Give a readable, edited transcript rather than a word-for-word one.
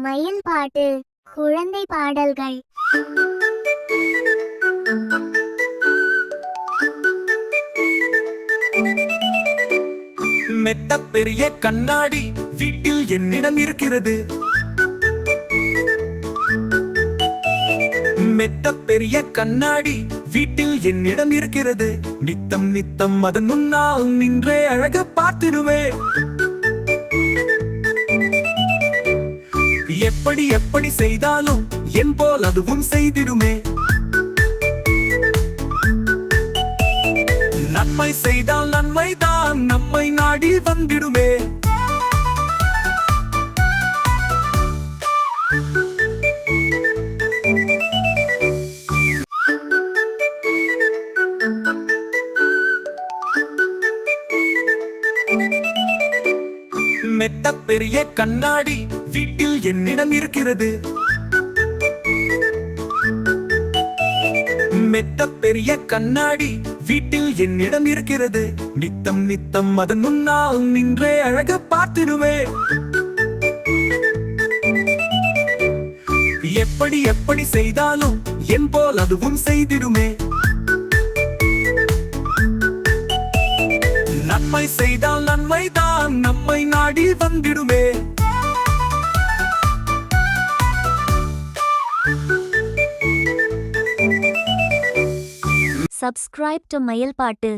மயில் பாட்டு, குழந்தை பாடல்கள். மெத்த பெரிய கண்ணாடி வீட்டில் என்னிடம் இருக்கிறது. மெத்த பெரிய கண்ணாடி வீட்டில் என்னிடம் இருக்கிறது. நித்தம் நித்தம் அதன் முன்னால் நின்றே அழக பார்த்திடுவே. எப்படி எப்படி செய்தாலும் என் போல் அதுவும் செய்திடுமே. நன்மை செய்தால் நன்மைதான் நம்மை நாடி வந்திடுமே. மெத்த பெரிய கண்ணாடி வீட்டில் என்னிடம் இருக்கிறது. மெத்த பெரிய கண்ணாடி வீட்டில் என்னிடம் இருக்கிறது. நித்தம் நித்தம் அதன் முன்னால் நின்றே அழக பார்த்திடுவே. எப்படி எப்படி செய்தாலும் என் போல் அதுவும் செய்திடுமே. நன்மை செய்தால் நன்மைதான் நம்மை நாடி வந்திடுமே. Subscribe to மயில் பாட்டு.